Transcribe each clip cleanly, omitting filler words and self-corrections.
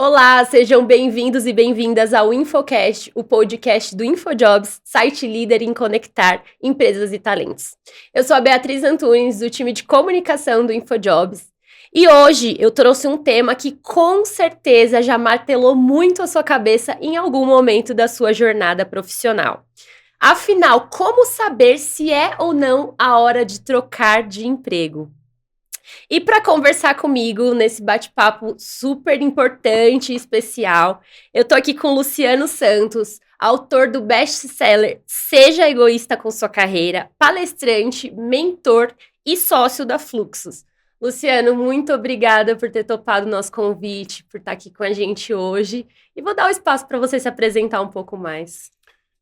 Olá, sejam bem-vindos e bem-vindas ao InfoCast, o podcast do InfoJobs, site líder em conectar empresas e talentos. Eu sou a Beatriz Antunes, do time de comunicação do InfoJobs, e hoje eu trouxe um tema que com certeza já martelou muito a sua cabeça em algum momento da sua jornada profissional. Afinal, como saber se é ou não a hora de trocar de emprego? E para conversar comigo nesse bate-papo super importante e especial, eu tô aqui com Luciano Santos, autor do best-seller Seja Egoísta com Sua Carreira, palestrante, mentor e sócio da Fluxus. Luciano, muito obrigada por ter topado o nosso convite, por estar aqui com a gente hoje. E vou dar o espaço para você se apresentar um pouco mais.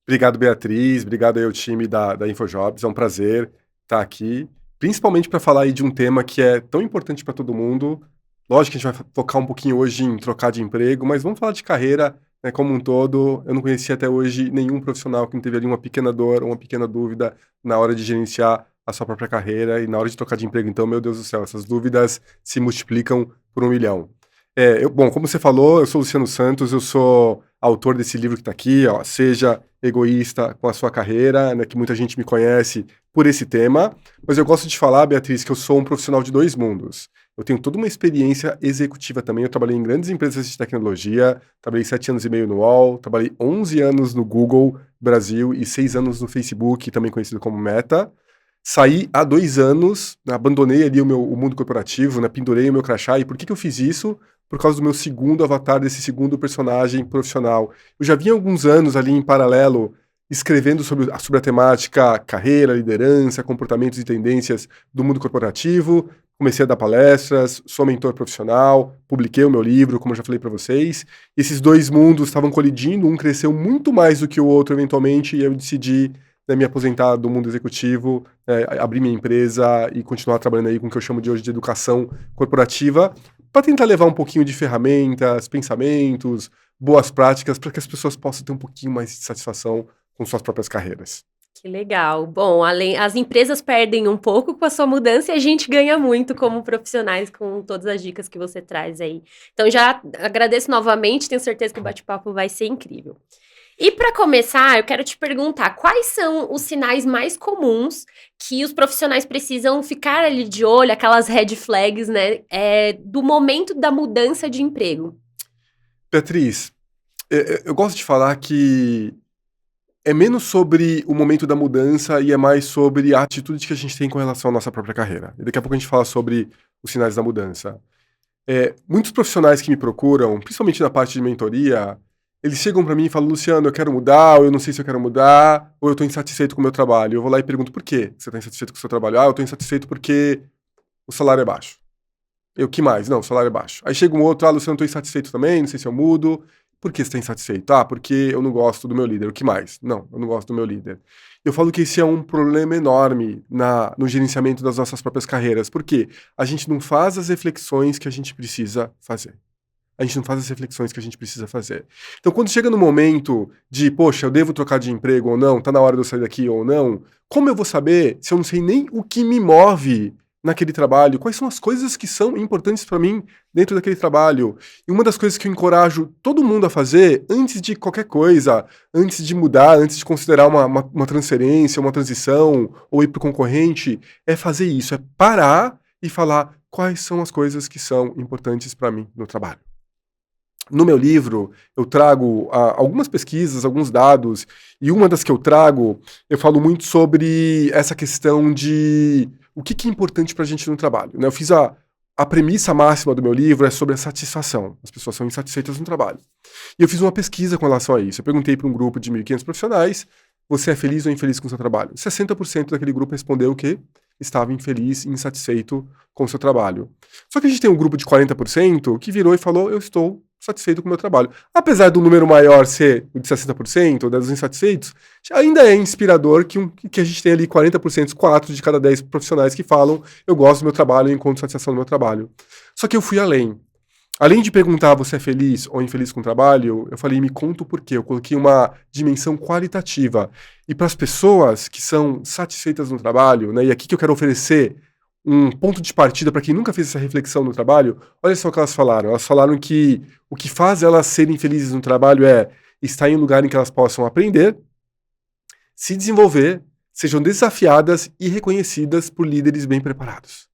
Obrigado, Beatriz. Obrigado aí ao time da InfoJobs. É um prazer estar aqui, principalmente para falar aí de um tema que é tão importante para todo mundo. Lógico que a gente vai focar um pouquinho hoje em trocar de emprego, mas vamos falar de carreira, né, como um todo. Eu não conheci até hoje nenhum profissional que não teve ali uma pequena dor, uma pequena dúvida na hora de gerenciar a sua própria carreira e na hora de trocar de emprego. Então, meu Deus do céu, essas dúvidas se multiplicam por 1 milhão. Bom, como você falou, eu sou Luciano Santos, eu sou autor desse livro que está aqui, ó, Seja Egoísta com a Sua Carreira, né, que muita gente me conhece por esse tema, mas eu gosto de falar, Beatriz, que eu sou um profissional de dois mundos. Eu tenho toda uma experiência executiva também, eu trabalhei em grandes empresas de tecnologia, trabalhei 7 anos e meio no UOL, trabalhei 11 anos no Google Brasil e 6 anos no Facebook, também conhecido como Meta. Saí há 2 anos, abandonei ali o mundo corporativo, né, pendurei o meu crachá. E por que eu fiz isso? Por causa do meu segundo avatar, desse segundo personagem profissional. Eu já vinha há alguns anos ali em paralelo, escrevendo sobre a temática carreira, liderança, comportamentos e tendências do mundo corporativo. Comecei a dar palestras, sou mentor profissional, publiquei o meu livro, como eu já falei para vocês. Esses dois mundos estavam colidindo, um cresceu muito mais do que o outro eventualmente, e eu decidi, né, me aposentar do mundo executivo, abrir minha empresa e continuar trabalhando aí com o que eu chamo de hoje de educação corporativa, para tentar levar um pouquinho de ferramentas, pensamentos, boas práticas, para que as pessoas possam ter um pouquinho mais de satisfação com suas próprias carreiras. Que legal. Bom, as empresas perdem um pouco com a sua mudança e a gente ganha muito como profissionais com todas as dicas que você traz aí. Então já agradeço novamente, tenho certeza que o bate-papo vai ser incrível. E para começar, eu quero te perguntar, quais são os sinais mais comuns que os profissionais precisam ficar ali de olho, aquelas red flags, né, do momento da mudança de emprego? Beatriz, eu gosto de falar que é menos sobre o momento da mudança e é mais sobre a atitude que a gente tem com relação à nossa própria carreira. E daqui a pouco a gente fala sobre os sinais da mudança. Muitos profissionais que me procuram, principalmente na parte de mentoria, eles chegam para mim e falam: Luciano, eu quero mudar, ou eu não sei se eu quero mudar, ou eu estou insatisfeito com o meu trabalho. Eu vou lá e pergunto: por quê você está insatisfeito com o seu trabalho? Ah, eu estou insatisfeito porque o salário é baixo. Eu, que mais? Não, o salário é baixo. Aí chega um outro: ah, Luciano, eu estou insatisfeito também, não sei se eu mudo. Por que você está insatisfeito? Ah, porque eu não gosto do meu líder. O que mais? Não, eu não gosto do meu líder. Eu falo que esse é um problema enorme no gerenciamento das nossas próprias carreiras, porque a gente não faz as reflexões que a gente precisa fazer. A gente não faz as reflexões que a gente precisa fazer. Então, quando chega no momento de, poxa, eu devo trocar de emprego ou não, tá na hora de eu sair daqui ou não, como eu vou saber se eu não sei nem o que me move naquele trabalho? Quais são as coisas que são importantes para mim dentro daquele trabalho? E uma das coisas que eu encorajo todo mundo a fazer, antes de qualquer coisa, antes de mudar, antes de considerar uma transferência, uma transição, ou ir para o concorrente, é fazer isso, é parar e falar quais são as coisas que são importantes para mim no trabalho. No meu livro, eu trago algumas pesquisas, alguns dados, e uma das que eu trago, eu falo muito sobre essa questão de o que é importante para a gente no trabalho, né? Eu fiz a premissa máxima do meu livro é sobre a satisfação. As pessoas são insatisfeitas no trabalho. E eu fiz uma pesquisa com relação a isso. Eu perguntei para um grupo de 1.500 profissionais: você é feliz ou infeliz com o seu trabalho? 60% daquele grupo respondeu que estava infeliz e insatisfeito com o seu trabalho. Só que a gente tem um grupo de 40% que virou e falou: eu estou satisfeito com o meu trabalho. Apesar do número maior ser o de 60%, dos insatisfeitos, ainda é inspirador que a gente tem ali 40%, 4 de cada 10 profissionais que falam: eu gosto do meu trabalho, eu encontro satisfação no meu trabalho. Só que eu fui além. Além de perguntar: você é feliz ou infeliz com o trabalho, eu falei: me conta o porquê. Eu coloquei uma dimensão qualitativa. E para as pessoas que são satisfeitas no trabalho, né, e aqui que eu quero oferecer um ponto de partida para quem nunca fez essa reflexão no trabalho, olha só o que elas falaram. Elas falaram que o que faz elas serem felizes no trabalho é estar em um lugar em que elas possam aprender, se desenvolver, sejam desafiadas e reconhecidas por líderes bem preparados.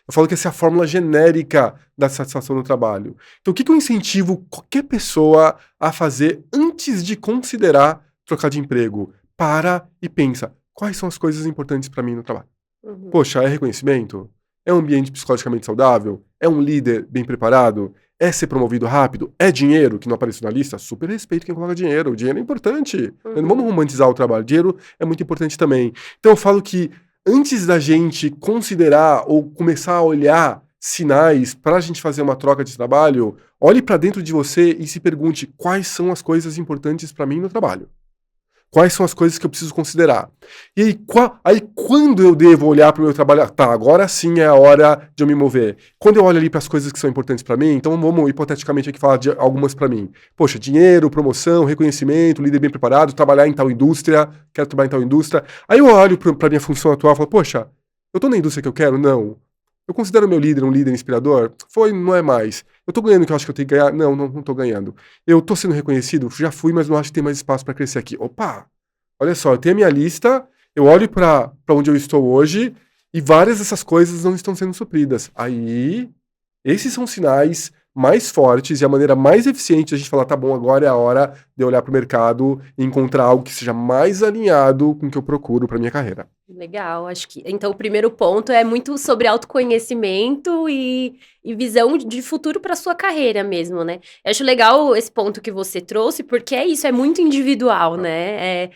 Eu falo que essa é a fórmula genérica da satisfação no trabalho. Então, o que eu incentivo qualquer pessoa a fazer antes de considerar trocar de emprego? Para e pensa, quais são as coisas importantes para mim no trabalho? Poxa, é reconhecimento? É um ambiente psicologicamente saudável? É um líder bem preparado? É ser promovido rápido? É dinheiro, que não apareceu na lista? Super respeito quem coloca dinheiro. O dinheiro é importante. Não vamos romantizar o trabalho. Dinheiro é muito importante também. Então eu falo que antes da gente considerar ou começar a olhar sinais para a gente fazer uma troca de trabalho, olhe para dentro de você e se pergunte quais são as coisas importantes para mim no trabalho. Quais são as coisas que eu preciso considerar? E aí, quando eu devo olhar para o meu trabalho? Tá, agora sim é a hora de eu me mover. Quando eu olho ali para as coisas que são importantes para mim, então vamos hipoteticamente aqui falar de algumas para mim. Poxa, dinheiro, promoção, reconhecimento, líder bem preparado, trabalhar em tal indústria, quero trabalhar em tal indústria. Aí eu olho para minha função atual e falo, poxa, eu estou na indústria que eu quero? Não. Eu considero meu líder um líder inspirador? Não é mais. Eu tô ganhando o que eu acho que eu tenho que ganhar? Não tô ganhando. Eu tô sendo reconhecido? Já fui, mas não acho que tem mais espaço para crescer aqui. Opa! Olha só, eu tenho a minha lista, eu olho para onde eu estou hoje e várias dessas coisas não estão sendo supridas. Aí, esses são sinais mais fortes e a maneira mais eficiente de a gente falar, tá bom, agora é a hora de eu olhar para o mercado e encontrar algo que seja mais alinhado com o que eu procuro para minha carreira. Legal, acho que então o primeiro ponto é muito sobre autoconhecimento e visão de futuro para sua carreira mesmo, né? Eu acho legal esse ponto que você trouxe, porque é isso, é muito individual, né?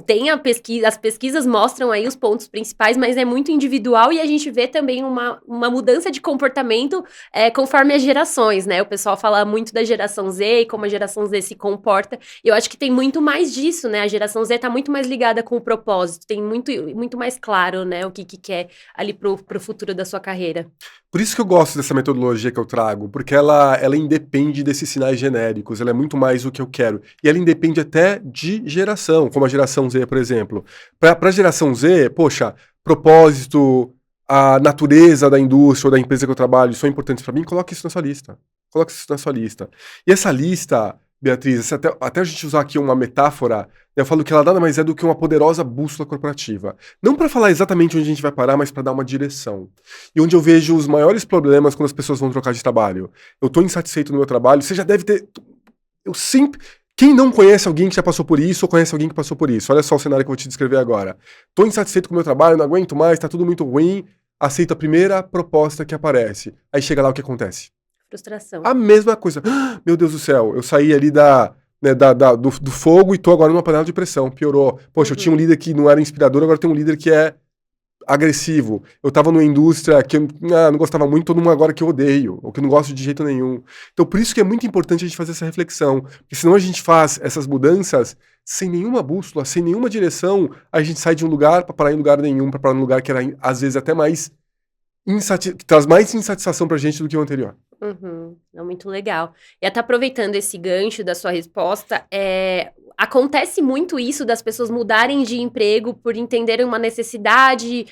Tem as pesquisas mostram aí os pontos principais, mas é muito individual e a gente vê também uma mudança de comportamento conforme as gerações, né? O pessoal fala muito da geração Z e como a geração Z se comporta. E eu acho que tem muito mais disso, né? A geração Z tá muito mais ligada com o propósito, tem muito mais claro, né, o que quer ali pro futuro da sua carreira. Por isso que eu gosto dessa metodologia que eu trago, porque ela independe desses sinais genéricos, ela é muito mais o que eu quero. E ela independe até de geração, como a geração Z, por exemplo. Para a geração Z, poxa, propósito, a natureza da indústria ou da empresa que eu trabalho são importantes para mim, coloque isso na sua lista. Coloque isso na sua lista. E essa lista, Beatriz, até a gente usar aqui uma metáfora, eu falo que ela nada mais é do que uma poderosa bússola corporativa. Não para falar exatamente onde a gente vai parar, mas para dar uma direção. E onde eu vejo os maiores problemas quando as pessoas vão trocar de trabalho. Eu estou insatisfeito no meu trabalho, você já deve ter... Eu sempre... Quem não conhece alguém que já passou por isso ou conhece alguém que passou por isso? Olha só o cenário que eu vou te descrever agora. Estou insatisfeito com o meu trabalho, não aguento mais, está tudo muito ruim. Aceito a primeira proposta que aparece. Aí chega lá, o que acontece? Frustração. A mesma coisa. Ah, meu Deus do céu, eu saí ali do fogo e tô agora numa panela de pressão. Piorou. Poxa, eu tinha um líder que não era inspirador, agora tem um líder que é agressivo. Eu tava numa indústria que eu não gostava muito, tô numa agora que eu odeio, ou que eu não gosto de jeito nenhum. Então, por isso que é muito importante a gente fazer essa reflexão. Porque senão a gente faz essas mudanças sem nenhuma bússola, sem nenhuma direção, a gente sai de um lugar para parar em lugar nenhum, para parar num lugar que era, às vezes, até mais que traz mais insatisfação pra gente do que o anterior. É muito legal. E até aproveitando esse gancho da sua resposta, acontece muito isso das pessoas mudarem de emprego por entenderem uma necessidade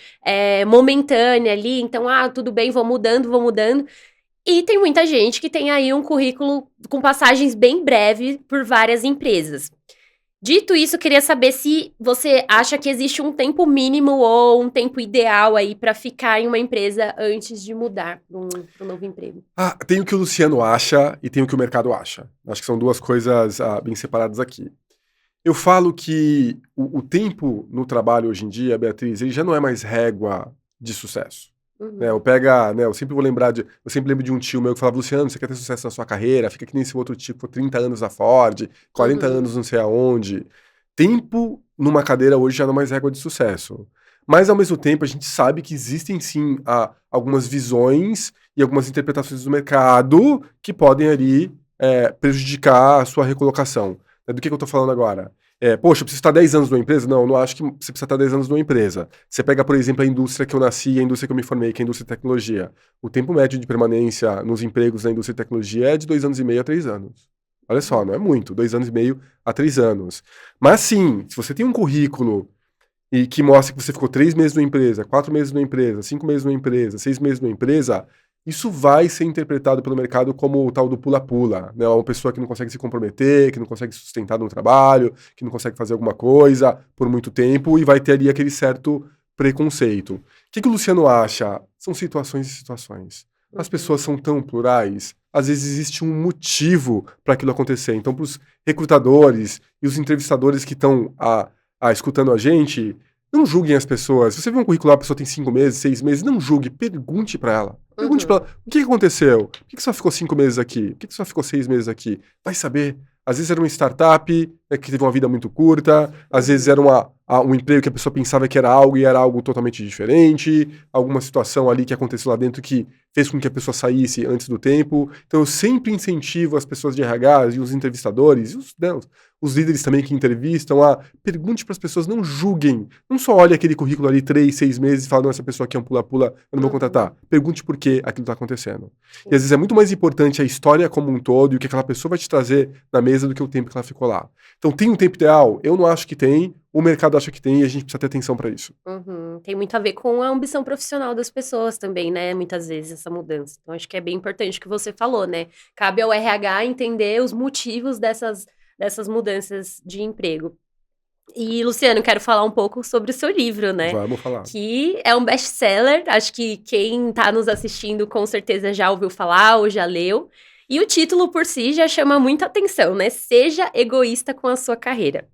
momentânea ali. Então, tudo bem, vou mudando. E tem muita gente que tem aí um currículo com passagens bem breves por várias empresas. Dito isso, eu queria saber se você acha que existe um tempo mínimo ou um tempo ideal aí para ficar em uma empresa antes de mudar para um novo emprego. Tem o que o Luciano acha e tem o que o mercado acha. Acho que são duas coisas bem separadas aqui. Eu falo que o tempo no trabalho hoje em dia, Beatriz, ele já não é mais régua de sucesso. Eu sempre lembro de um tio meu que falava, Luciano, você quer ter sucesso na sua carreira? Fica que nem esse outro tio que foi 30 anos na Ford, 40 anos não sei aonde. Tempo numa cadeira hoje já não é mais régua de sucesso. Mas, ao mesmo tempo, a gente sabe que existem, sim, algumas visões e algumas interpretações do mercado que podem ali prejudicar a sua recolocação. Do que eu tô falando agora? Poxa, eu preciso estar 10 anos numa empresa? Não acho que você precisa estar 10 anos numa empresa. Você pega, por exemplo, a indústria que eu nasci e a indústria que eu me formei, que é a indústria de tecnologia. O tempo médio de permanência nos empregos da indústria de tecnologia é de 2 anos e meio a 3 anos. Olha só, não é muito, 2 anos e meio a 3 anos. Mas sim, se você tem um currículo e que mostra que você ficou 3 meses numa empresa, 4 meses numa empresa, 5 meses numa empresa, 6 meses numa empresa, isso vai ser interpretado pelo mercado como o tal do pula-pula, né? Uma pessoa que não consegue se comprometer, que não consegue se sustentar no trabalho, que não consegue fazer alguma coisa por muito tempo e vai ter ali aquele certo preconceito. O que o Luciano acha? São situações e situações. As pessoas são tão plurais, às vezes existe um motivo para aquilo acontecer. Então, para os recrutadores e os entrevistadores que estão escutando a gente, não julguem as pessoas. Se você vê um currículo lá, a pessoa tem 5 meses, 6 meses, não julgue, pergunte para ela. Pergunte para ela, o que aconteceu? Por que só ficou 5 meses aqui? Por que só ficou 6 meses aqui? Vai saber. Às vezes era uma startup, né, que teve uma vida muito curta, às vezes era um emprego que a pessoa pensava que era algo e era algo totalmente diferente, alguma situação ali que aconteceu lá dentro que fez com que a pessoa saísse antes do tempo. Então eu sempre incentivo as pessoas de RH e os entrevistadores, e os líderes também que entrevistam, pergunte para as pessoas, não julguem. Não só olhe aquele currículo ali 3, 6 meses e fala, não, essa pessoa aqui é um pula-pula, eu não vou contratar. Pergunte por que aquilo está acontecendo. E às vezes é muito mais importante a história como um todo e o que aquela pessoa vai te trazer na mesa do que o tempo que ela ficou lá. Então tem um tempo ideal? Eu não acho que tem, o mercado acha que tem e a gente precisa ter atenção para isso. Tem muito a ver com a ambição profissional das pessoas também, né? Muitas vezes essa mudança. Então acho que é bem importante o que você falou, né? Cabe ao RH entender os motivos dessas mudanças de emprego. E, Luciano, quero falar um pouco sobre o seu livro, né? Vamos falar. Que é um best-seller. Acho que quem tá nos assistindo com certeza já ouviu falar ou já leu. E o título por si já chama muita atenção, né? Seja egoísta com a sua carreira.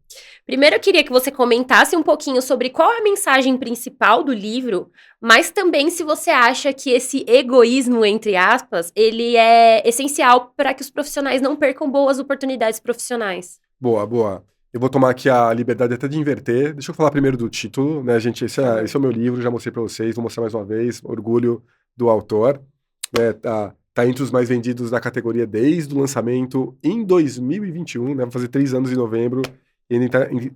Primeiro, eu queria que você comentasse um pouquinho sobre qual é a mensagem principal do livro, mas também se você acha que esse egoísmo, entre aspas, ele é essencial para que os profissionais não percam boas oportunidades profissionais. Boa, boa. Eu vou tomar aqui a liberdade até de inverter. Deixa eu falar primeiro do título, né, gente? Esse é o meu livro, já mostrei para vocês, vou mostrar mais uma vez. Orgulho do autor. Né, tá entre os mais vendidos da categoria desde o lançamento em 2021, né? Vai fazer 3 anos em novembro e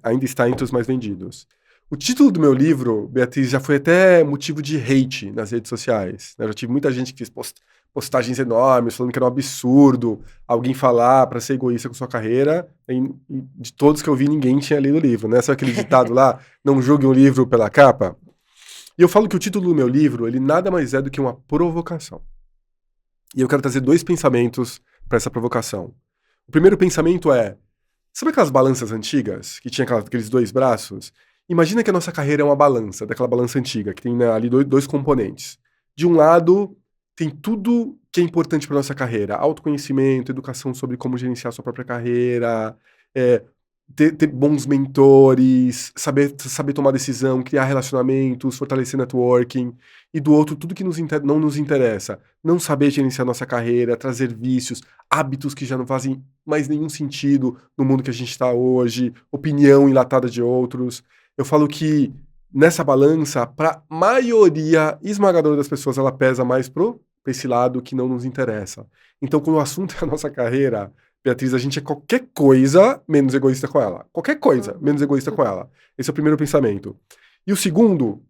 ainda está entre os mais vendidos. O título do meu livro, Beatriz, já foi até motivo de hate nas redes sociais, né? Eu já tive muita gente que fez postagens enormes, falando que era um absurdo alguém falar para ser egoísta com sua carreira, e de todos que eu vi, ninguém tinha lido o livro, né? Sabe aquele ditado lá, não julgue um livro pela capa? E eu falo que o título do meu livro, ele nada mais é do que uma provocação. E eu quero trazer 2 pensamentos para essa provocação. O primeiro pensamento é, sabe aquelas balanças antigas, que tinha aqueles 2 braços? Imagina que a nossa carreira é uma balança, daquela balança antiga, que tem, né, ali 2 componentes. De um lado, tem tudo que é importante para nossa carreira. Autoconhecimento, educação sobre como gerenciar a sua própria carreira, ter bons mentores, saber tomar decisão, criar relacionamentos, fortalecer networking. E do outro, tudo que não nos interessa. Não saber gerenciar nossa carreira, trazer vícios, hábitos que já não fazem mais nenhum sentido no mundo que a gente está hoje, opinião enlatada de outros. Eu falo que nessa balança, para a maioria esmagadora das pessoas, ela pesa mais para esse lado que não nos interessa. Então, quando o assunto é a nossa carreira, Beatriz, a gente é qualquer coisa menos egoísta com ela. Qualquer coisa menos egoísta com ela. Esse é o primeiro pensamento. E o segundo,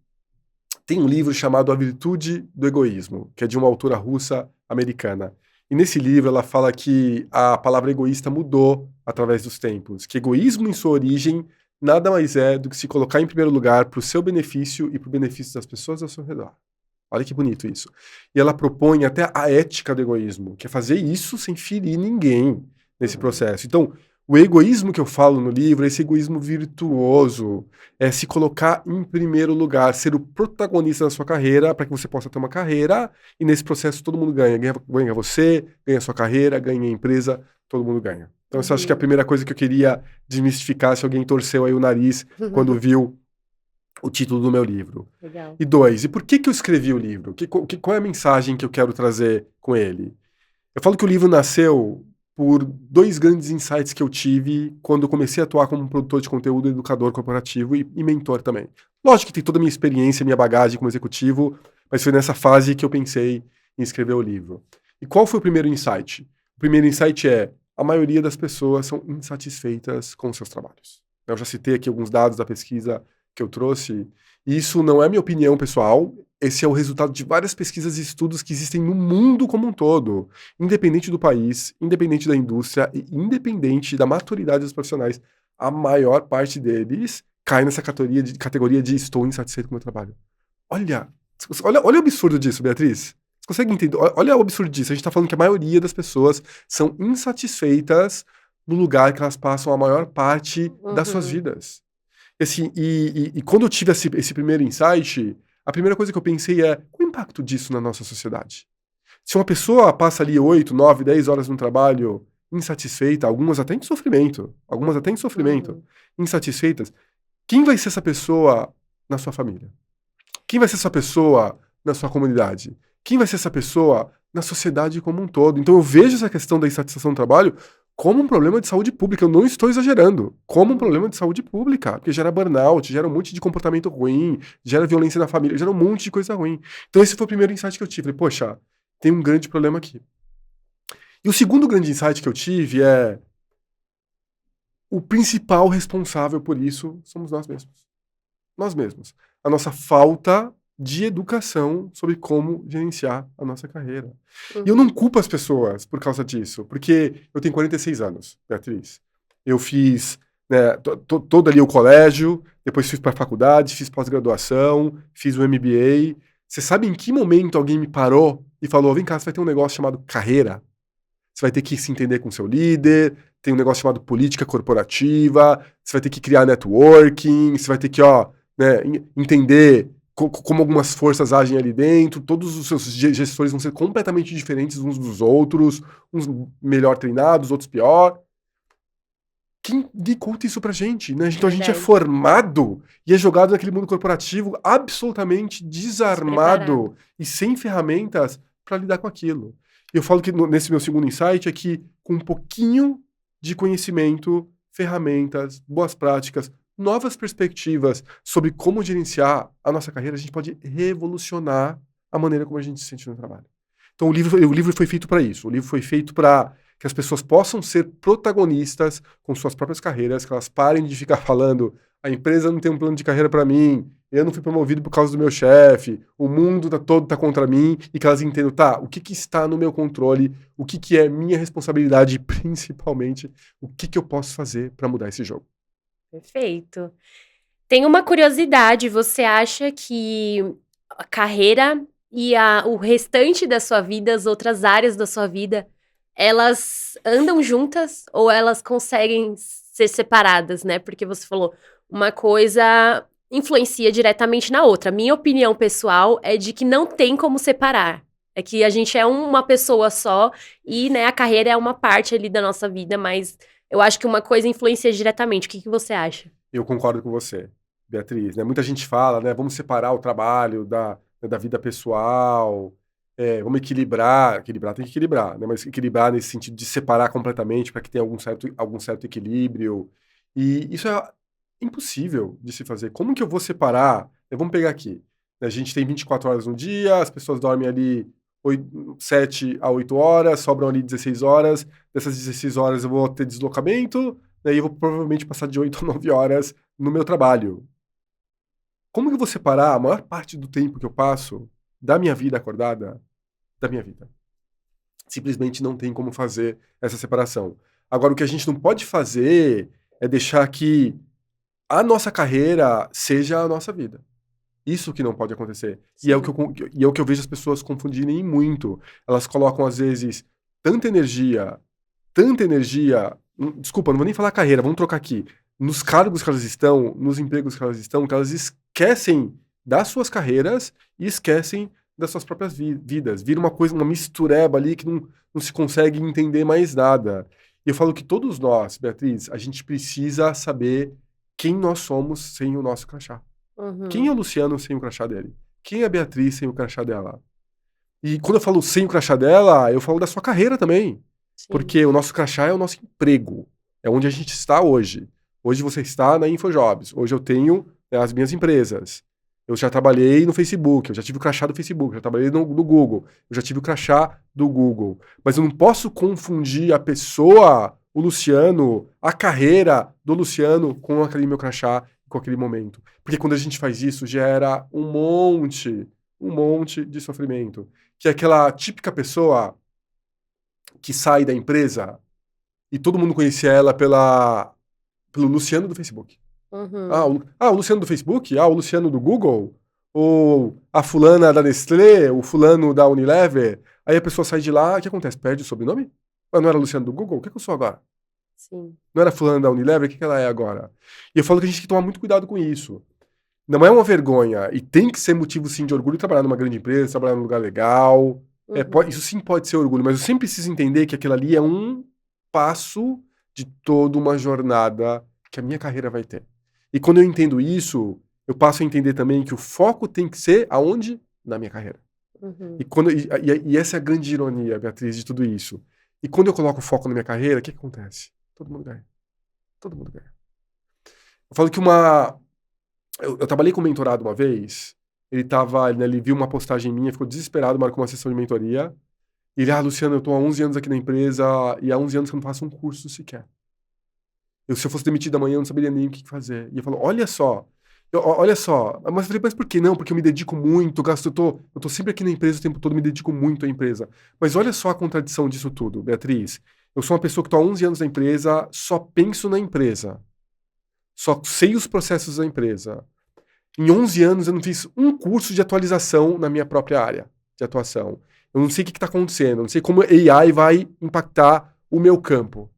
tem um livro chamado A Virtude do Egoísmo, que é de uma autora russa americana. E nesse livro ela fala que a palavra egoísta mudou através dos tempos, que egoísmo em sua origem nada mais é do que se colocar em primeiro lugar para o seu benefício e para o benefício das pessoas ao seu redor. Olha que bonito isso. E ela propõe até a ética do egoísmo, que é fazer isso sem ferir ninguém nesse processo. Então, o egoísmo que eu falo no livro é esse egoísmo virtuoso, é se colocar em primeiro lugar, ser o protagonista da sua carreira para que você possa ter uma carreira e nesse processo todo mundo ganha. Ganha você, ganha a sua carreira, ganha a empresa, todo mundo ganha. Então, essa acho que é a primeira coisa que eu queria desmistificar se alguém torceu aí o nariz quando viu o título do meu livro. Legal. E 2, e por que eu escrevi o livro? Qual é a mensagem que eu quero trazer com ele? Eu falo que o livro nasceu por 2 grandes insights que eu tive quando eu comecei a atuar como produtor de conteúdo, educador corporativo e mentor também. Lógico que tem toda a minha experiência, minha bagagem como executivo, mas foi nessa fase que eu pensei em escrever o livro. E qual foi o primeiro insight? O primeiro insight é, a maioria das pessoas são insatisfeitas com seus trabalhos. Eu já citei aqui alguns dados da pesquisa que eu trouxe, e isso não é minha opinião pessoal, esse é o resultado de várias pesquisas e estudos que existem no mundo como um todo, independente do país, independente da indústria e independente da maturidade dos profissionais. A maior parte deles cai nessa categoria de estou insatisfeito com o meu trabalho. Olha o absurdo disso, Beatriz. Você consegue entender? Olha o absurdo disso. A gente tá falando que a maioria das pessoas são insatisfeitas no lugar que elas passam a maior parte das suas vidas. E, assim, e quando eu tive esse primeiro insight, a primeira coisa que eu pensei é, qual o impacto disso na nossa sociedade? Se uma pessoa passa ali 8, 9, 10 horas no trabalho insatisfeita, algumas até em sofrimento, insatisfeitas, quem vai ser essa pessoa na sua família? Quem vai ser essa pessoa na sua comunidade? Quem vai ser essa pessoa na sociedade como um todo? Então eu vejo essa questão da insatisfação no trabalho como um problema de saúde pública. Eu não estou exagerando. Como um problema de saúde pública. Porque gera burnout, gera um monte de comportamento ruim, gera violência na família, gera um monte de coisa ruim. Então esse foi o primeiro insight que eu tive. Falei, poxa, tem um grande problema aqui. E o segundo grande insight que eu tive é o principal responsável por isso somos nós mesmos. Nós mesmos. A nossa falta de educação sobre como gerenciar a nossa carreira. E eu não culpo as pessoas por causa disso, porque eu tenho 46 anos, Beatriz. Eu fiz, né, todo ali o colégio, depois fiz para a faculdade, fiz pós-graduação, fiz o MBA. Você sabe em que momento alguém me parou e falou, vem cá, você vai ter um negócio chamado carreira. Você vai ter que se entender com seu líder, tem um negócio chamado política corporativa, você vai ter que criar networking, você vai ter que, né, entender como algumas forças agem ali dentro, todos os seus gestores vão ser completamente diferentes uns dos outros, uns melhor treinados, outros pior. Quem conta isso pra gente, né? Então a gente é formado e é jogado naquele mundo corporativo absolutamente desarmado e sem ferramentas para lidar com aquilo. E eu falo que nesse meu segundo insight é que com um pouquinho de conhecimento, ferramentas, boas práticas, novas perspectivas sobre como gerenciar a nossa carreira, a gente pode revolucionar a maneira como a gente se sente no trabalho. Então o livro foi feito para isso. O livro foi feito para que as pessoas possam ser protagonistas com suas próprias carreiras, que elas parem de ficar falando a empresa não tem um plano de carreira para mim, eu não fui promovido por causa do meu chefe, o mundo todo tá contra mim, e que elas entendam, o que está no meu controle, o que é minha responsabilidade, e principalmente, o que eu posso fazer para mudar esse jogo. Perfeito. Tem uma curiosidade, você acha que a carreira e o restante da sua vida, as outras áreas da sua vida, elas andam juntas ou elas conseguem ser separadas, né? Porque você falou, uma coisa influencia diretamente na outra. Minha opinião pessoal é de que não tem como separar. É que a gente é uma pessoa só e, né, a carreira é uma parte ali da nossa vida, mas eu acho que uma coisa influencia diretamente. O que você acha? Eu concordo com você, Beatriz. Né? Muita gente fala, né? Vamos separar o trabalho da vida pessoal, vamos equilibrar. Equilibrar tem que equilibrar, né? Mas equilibrar nesse sentido de separar completamente para que tenha algum certo equilíbrio. E isso é impossível de se fazer. Como que eu vou separar? Vamos pegar aqui. A gente tem 24 horas no dia, as pessoas dormem ali 7 a 8 horas, sobram ali 16 horas. Dessas 16 horas eu vou ter deslocamento, daí eu vou provavelmente passar de 8 a 9 horas no meu trabalho. Como que eu vou separar a maior parte do tempo que eu passo da minha vida acordada da minha vida? Simplesmente não tem como fazer essa separação. Agora, o que a gente não pode fazer é deixar que a nossa carreira seja a nossa vida. Isso que não pode acontecer. E é o que eu vejo as pessoas confundirem muito. Elas colocam, às vezes, tanta energia, desculpa, não vou nem falar carreira, vamos trocar aqui, nos cargos que elas estão, nos empregos que elas estão, que elas esquecem das suas carreiras e esquecem das suas próprias vidas. Vira uma mistureba ali que não se consegue entender mais nada. E eu falo que todos nós, Beatriz, a gente precisa saber quem nós somos sem o nosso crachá. Quem é o Luciano sem o crachá dele? Quem é a Beatriz sem o crachá dela? E quando eu falo sem o crachá dela, eu falo da sua carreira também. Sim. Porque o nosso crachá é o nosso emprego. É onde a gente está hoje. Hoje você está na InfoJobs. Hoje eu tenho as minhas empresas. Eu já trabalhei no Facebook, eu já tive o crachá do Facebook, já trabalhei no Google, eu já tive o crachá do Google. Mas eu não posso confundir a pessoa, o Luciano, a carreira do Luciano com aquele meu crachá, com aquele momento. Porque quando a gente faz isso, gera um monte de sofrimento. Que é aquela típica pessoa que sai da empresa e todo mundo conhecia ela pelo Luciano do Facebook. Uhum. O Luciano do Facebook? O Luciano do Google? Ou a fulana da Nestlé? O fulano da Unilever? Aí a pessoa sai de lá, o que acontece? Perde o sobrenome? Não era Luciano do Google? O que eu sou agora? Sim. Não era fulano da Unilever? O que ela é agora? E eu falo que a gente tem que tomar muito cuidado com isso. Não é uma vergonha. E tem que ser motivo, sim, de orgulho trabalhar numa grande empresa, trabalhar num lugar legal. Uhum. Isso sim pode ser orgulho, mas eu sempre preciso entender que aquilo ali é um passo de toda uma jornada que a minha carreira vai ter. E quando eu entendo isso, eu passo a entender também que o foco tem que ser aonde? Na minha carreira. Uhum. E essa é a grande ironia, Beatriz, de tudo isso. E quando eu coloco foco na minha carreira, o que acontece? Todo mundo ganha. Todo mundo ganha. Eu falo que eu trabalhei com um mentorado uma vez, ele viu uma postagem minha, ficou desesperado, marcou uma sessão de mentoria. E ele, Luciano, eu tô há 11 anos aqui na empresa e há 11 anos que eu não faço um curso sequer. Se eu fosse demitido amanhã, eu não saberia nem o que fazer. E eu falo, olha só. Mas eu falei, mas por que não? Porque eu me dedico muito, eu tô sempre aqui na empresa o tempo todo, me dedico muito à empresa. Mas olha só a contradição disso tudo, Beatriz. Eu sou uma pessoa que tô há 11 anos na empresa, só penso na empresa. Só sei os processos da empresa. Em 11 anos eu não fiz um curso de atualização na minha própria área de atuação. Eu não sei o que está acontecendo, eu não sei como a AI vai impactar o meu campo.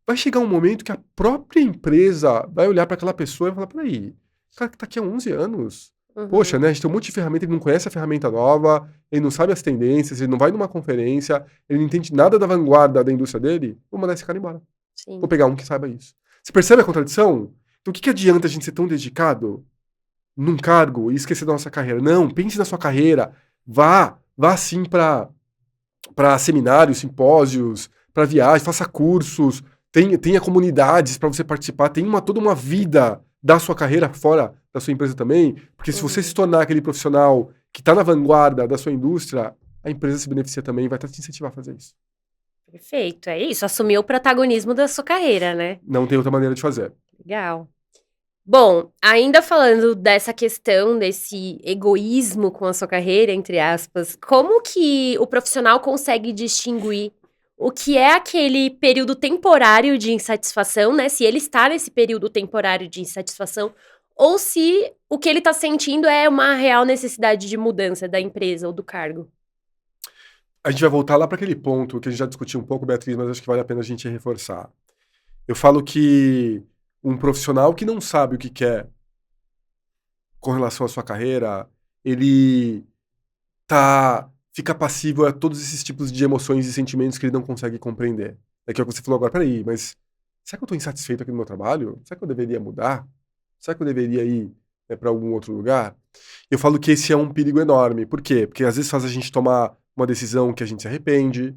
Vai chegar um momento que a própria empresa vai olhar para aquela pessoa e vai falar, peraí, o cara que está aqui há 11 anos, poxa, Uhum. né, a gente tem um monte de ferramenta, ele não conhece a ferramenta nova, ele não sabe as tendências, ele não vai numa conferência, ele não entende nada da vanguarda da indústria dele, vou mandar esse cara embora. Vou Sim. pegar um que saiba isso. Você percebe a contradição? Então o que adianta a gente ser tão dedicado num cargo e esquecer da nossa carreira? Não, pense na sua carreira. Vá sim para seminários, simpósios, para viagens, faça cursos, tenha comunidades para você participar, tem toda uma vida da sua carreira fora da sua empresa também, porque se você se Uhum. tornar aquele profissional que está na vanguarda da sua indústria, a empresa se beneficia também e vai te incentivar a fazer isso. Perfeito, é isso. Assumir o protagonismo da sua carreira, né? Não tem outra maneira de fazer. Legal. Bom, ainda falando dessa questão desse egoísmo com a sua carreira, entre aspas, como que o profissional consegue distinguir o que é aquele período temporário de insatisfação, né? Se ele está nesse período temporário de insatisfação, ou se o que ele está sentindo é uma real necessidade de mudança da empresa ou do cargo. A gente vai voltar lá para aquele ponto que a gente já discutiu um pouco, Beatriz, mas acho que vale a pena a gente reforçar. Eu falo que um profissional que não sabe o que quer com relação à sua carreira, ele fica passível a todos esses tipos de emoções e sentimentos que ele não consegue compreender. É que é o que você falou agora, peraí, mas será que eu estou insatisfeito aqui no meu trabalho? Será que eu deveria mudar? Será que eu deveria ir, né, para algum outro lugar? Eu falo que esse é um perigo enorme. Por quê? Porque às vezes faz a gente tomar uma decisão que a gente se arrepende.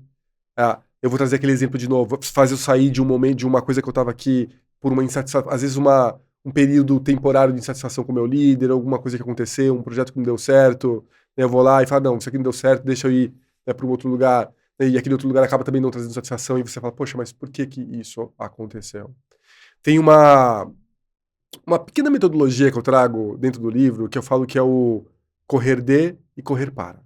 Eu vou trazer aquele exemplo de novo. Faz eu sair de um momento, de uma coisa que eu estava aqui por uma insatisfação, às vezes um período temporário de insatisfação com o meu líder, alguma coisa que aconteceu, um projeto que não deu certo, né, eu vou lá e falo, não, isso aqui não deu certo, deixa eu ir, né, para um outro lugar, né, e aquele outro lugar acaba também não trazendo satisfação, e você fala, poxa, mas por que que isso aconteceu? Tem uma pequena metodologia que eu trago dentro do livro, que eu falo que é o correr de e correr para.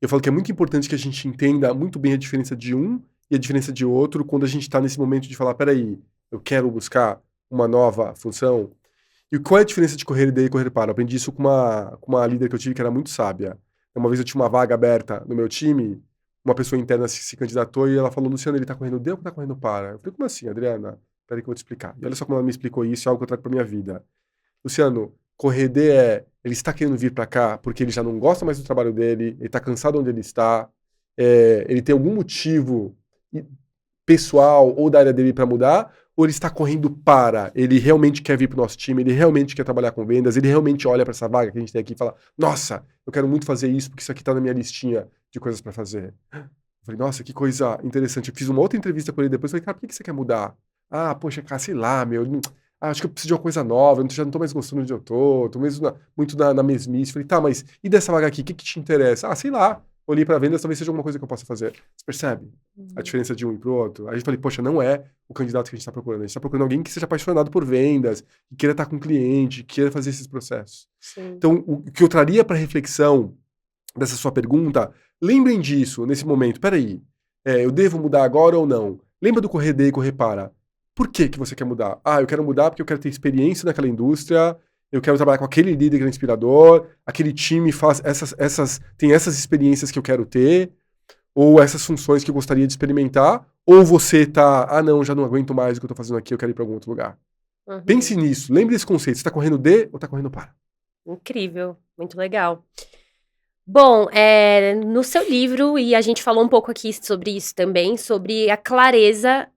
Eu falo que é muito importante que a gente entenda muito bem a diferença de um e a diferença de outro quando a gente está nesse momento de falar, peraí, eu quero buscar uma nova função. E qual é a diferença de correr de e correr para? Eu aprendi isso com uma líder que eu tive que era muito sábia. Uma vez eu tinha uma vaga aberta no meu time, uma pessoa interna se candidatou e ela falou, Luciano, ele tá correndo de ou tá correndo para? Eu falei, como assim, Adriana? Peraí que eu vou te explicar. E olha só como ela me explicou isso, é algo que eu trago pra minha vida. Luciano, correr de ele está querendo vir para cá porque ele já não gosta mais do trabalho dele, ele está cansado onde ele está, ele tem algum motivo pessoal ou da área dele para mudar, ou ele está correndo para, ele realmente quer vir para o nosso time, ele realmente quer trabalhar com vendas, ele realmente olha para essa vaga que a gente tem aqui e fala, nossa, eu quero muito fazer isso porque isso aqui está na minha listinha de coisas para fazer. Eu falei, nossa, que coisa interessante. Eu fiz uma outra entrevista com ele depois, falei, cara, por que você quer mudar? Poxa, cara, sei lá, meu, acho que eu preciso de uma coisa nova, já não tô mais gostando de onde eu tô mesmo muito na mesmice. Falei, tá, mas e dessa vaga aqui, o que te interessa? Sei lá, olhei para vendas, talvez seja alguma coisa que eu possa fazer. Você percebe a diferença de um e pro outro? Aí a gente falei, poxa, não é o candidato que a gente tá procurando. A gente tá procurando alguém que seja apaixonado por vendas, que queira estar com o cliente, que queira fazer esses processos. Sim. Então, o que eu traria para reflexão dessa sua pergunta, lembrem disso nesse momento. Peraí, eu devo mudar agora ou não? Lembra do correr de e correr para? Por que que você quer mudar? Ah, eu quero mudar porque eu quero ter experiência naquela indústria, eu quero trabalhar com aquele líder que é inspirador, aquele time faz tem essas experiências que eu quero ter, ou essas funções que eu gostaria de experimentar, ou você tá, não, já não aguento mais o que eu tô fazendo aqui, eu quero ir pra algum outro lugar. Pense nisso, lembre desse conceito, você tá correndo de ou tá correndo para? Incrível, muito legal. Bom, no seu livro, e a gente falou um pouco aqui sobre isso também, sobre a clareza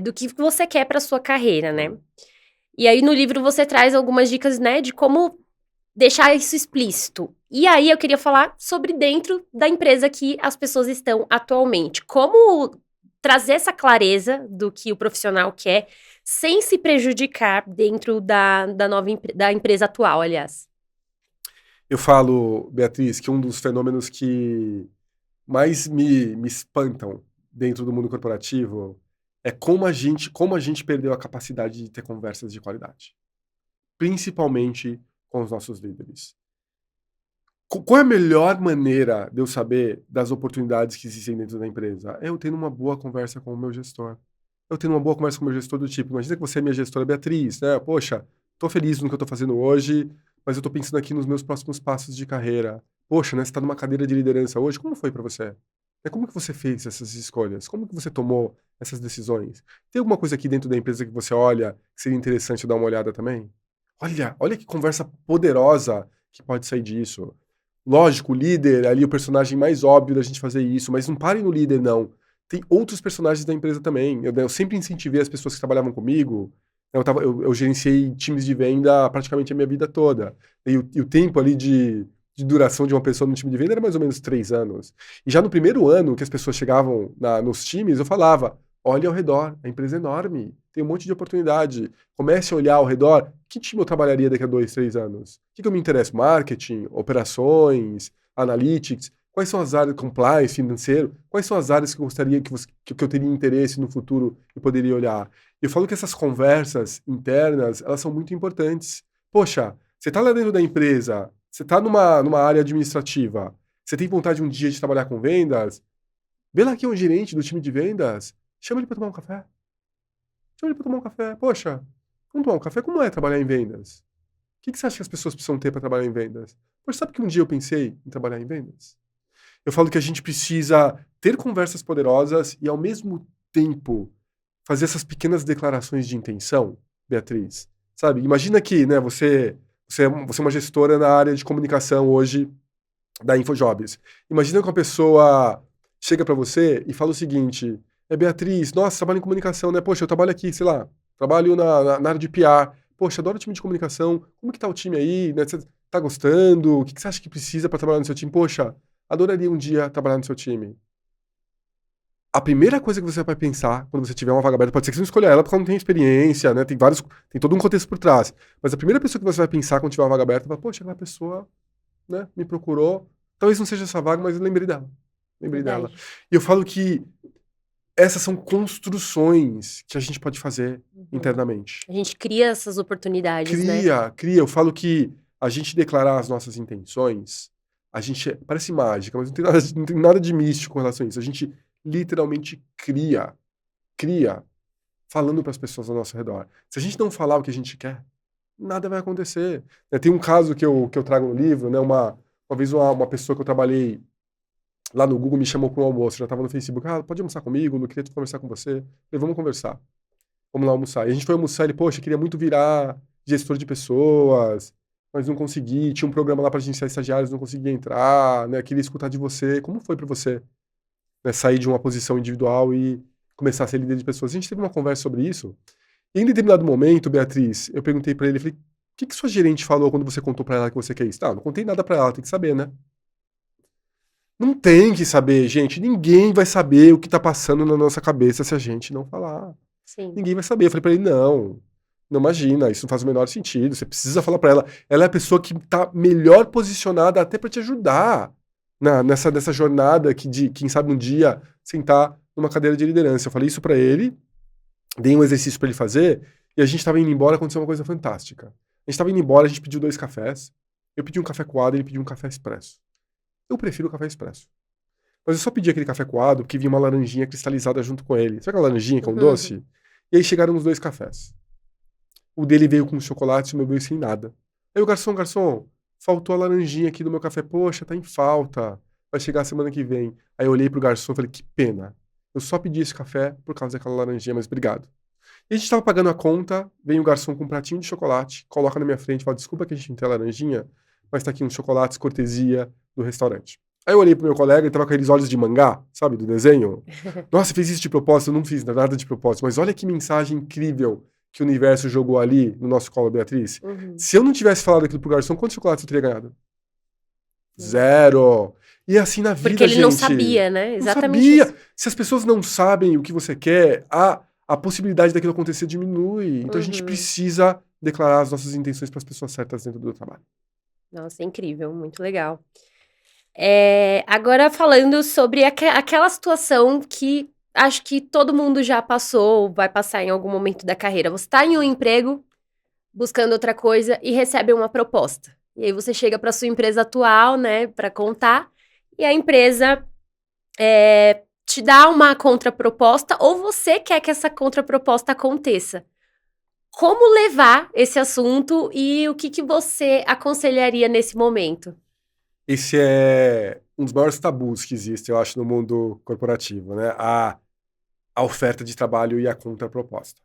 do que você quer para sua carreira, né? E aí no livro você traz algumas dicas, né, de como deixar isso explícito. E aí eu queria falar sobre dentro da empresa que as pessoas estão atualmente. Como trazer essa clareza do que o profissional quer, sem se prejudicar dentro da empresa atual, aliás. Eu falo, Beatriz, que um dos fenômenos que mais me espantam dentro do mundo corporativo é como a gente perdeu a capacidade de ter conversas de qualidade. Principalmente com os nossos líderes. Qual é a melhor maneira de eu saber das oportunidades que existem dentro da empresa? É eu tendo uma boa conversa com o meu gestor. Eu tendo uma boa conversa com o meu gestor do tipo, imagina que você é minha gestora Beatriz, né? Poxa, tô feliz no que eu tô fazendo hoje, mas eu tô pensando aqui nos meus próximos passos de carreira. Poxa, né? Você tá numa cadeira de liderança hoje, como foi pra você? Como que você fez essas escolhas? Como que você tomou essas decisões? Tem alguma coisa aqui dentro da empresa que você olha que seria interessante dar uma olhada também? Olha que conversa poderosa que pode sair disso. Lógico, o líder, ali o personagem mais óbvio da gente fazer isso, mas não parem no líder, não. Tem outros personagens da empresa também. Eu sempre incentivei as pessoas que trabalhavam comigo. Eu gerenciei times de venda praticamente a minha vida toda. E o tempo ali de duração de uma pessoa no time de venda era mais ou menos 3 anos. E já no primeiro ano que as pessoas chegavam nos times, eu falava, olhe ao redor, a empresa é enorme, tem um monte de oportunidade. Comece a olhar ao redor, que time eu trabalharia daqui a 2, 3 anos? O que eu me interesso? Marketing, operações, analytics? Quais são as áreas, compliance, financeiro? Quais são as áreas que eu gostaria que eu teria interesse no futuro e poderia olhar? Eu falo que essas conversas internas, elas são muito importantes. Poxa, você está lá dentro da empresa, você está numa área administrativa, você tem vontade um dia de trabalhar com vendas, vê lá que é um gerente do time de vendas, chama ele para tomar um café. Chama ele para tomar um café. Poxa, vamos tomar um café? Como é trabalhar em vendas? O que você acha que as pessoas precisam ter para trabalhar em vendas? Poxa, sabe que um dia eu pensei em trabalhar em vendas? Eu falo que a gente precisa ter conversas poderosas e, ao mesmo tempo, fazer essas pequenas declarações de intenção, Beatriz. Sabe? Imagina que, né, você é uma gestora na área de comunicação hoje da InfoJobs. Imagina que uma pessoa chega para você e fala o seguinte: Beatriz, nossa, trabalho em comunicação, né? Poxa, eu trabalho aqui, sei lá, trabalho na área de PR. Poxa, adoro o time de comunicação. Como que tá o time aí? Né? Você tá gostando? O que você acha que precisa para trabalhar no seu time? Poxa, adoraria um dia trabalhar no seu time. A primeira coisa que você vai pensar quando você tiver uma vaga aberta, pode ser que você não escolha ela porque ela não tem experiência, né? Tem todo um contexto por trás. Mas a primeira pessoa que você vai pensar quando tiver uma vaga aberta, vai, poxa, aquela pessoa, né, me procurou. Talvez não seja essa vaga, mas eu lembrei dela. Lembrei dela. E eu falo que essas são construções que a gente pode fazer internamente. A gente cria essas oportunidades, né? Cria. Eu falo que a gente declarar as nossas intenções, parece mágica, mas não tem nada de místico com relação a isso. A gente literalmente cria, falando para as pessoas ao nosso redor. Se a gente não falar o que a gente quer, nada vai acontecer. Tem um caso que eu trago no livro, né? Uma vez uma pessoa que eu trabalhei lá no Google me chamou para um almoço, já estava no Facebook, pode almoçar comigo, não queria conversar com você. Eu falei, vamos conversar. Vamos lá almoçar. E a gente foi almoçar, ele, poxa, queria muito virar gestor de pessoas, mas não consegui, tinha um programa lá para agenciar estagiários, não conseguia entrar, né? Queria escutar de você. Como foi para você, né, sair de uma posição individual e começar a ser líder de pessoas? A gente teve uma conversa sobre isso. E em determinado momento, Beatriz, eu perguntei para ele, falei, o que sua gerente falou quando você contou para ela que você quer isso? Não contei nada para ela, tem que saber, né? Não tem que saber, gente. Ninguém vai saber o que tá passando na nossa cabeça se a gente não falar. Sim. Ninguém vai saber. Eu falei pra ele, não imagina, isso não faz o menor sentido. Você precisa falar pra ela. Ela é a pessoa que tá melhor posicionada até pra te ajudar nessa jornada quem sabe um dia sentar numa cadeira de liderança. Eu falei isso pra ele, dei um exercício pra ele fazer, e a gente tava indo embora, aconteceu uma coisa fantástica. A gente tava indo embora, a gente pediu 2 cafés. Eu pedi um café coado, ele pediu um café expresso. Eu prefiro o café expresso. Mas eu só pedi aquele café coado porque vinha uma laranjinha cristalizada junto com ele. Sabe aquela laranjinha que é um doce? E aí chegaram os 2 cafés. O dele veio com chocolate e o meu veio sem nada. Aí o garçom, faltou a laranjinha aqui do meu café. Poxa, tá em falta. Vai chegar a semana que vem. Aí eu olhei pro garçom e falei, que pena. Eu só pedi esse café por causa daquela laranjinha, mas obrigado. E a gente tava pagando a conta, vem o garçom com um pratinho de chocolate, coloca na minha frente e fala, desculpa que a gente não tem a laranjinha, mas tá aqui uns chocolates, cortesia do restaurante. Aí eu olhei pro meu colega, ele tava com aqueles olhos de mangá, sabe, do desenho. Nossa, fez isso de propósito? Eu não fiz nada de propósito, mas olha que mensagem incrível que o universo jogou ali no nosso colo, Beatriz. Se eu não tivesse falado aquilo pro garçom, quantos chocolates eu teria ganhado? 0. E assim na vida, Porque ele gente, não sabia, né? Exatamente não sabia. isso. Se as pessoas não sabem o que você quer, a possibilidade daquilo acontecer diminui. Então a gente precisa declarar as nossas intenções para as pessoas certas dentro do trabalho. Nossa, é incrível, muito legal. Agora falando sobre aquela situação que acho que todo mundo já passou ou vai passar em algum momento da carreira. Você está em um emprego, buscando outra coisa e recebe uma proposta. E aí você chega para sua empresa atual, né, para contar, e a empresa te dá uma contraproposta ou você quer que essa contraproposta aconteça. Como levar esse assunto e o que você aconselharia nesse momento? Esse é um dos maiores tabus que existe, eu acho, no mundo corporativo, né? A oferta de trabalho e a contraproposta.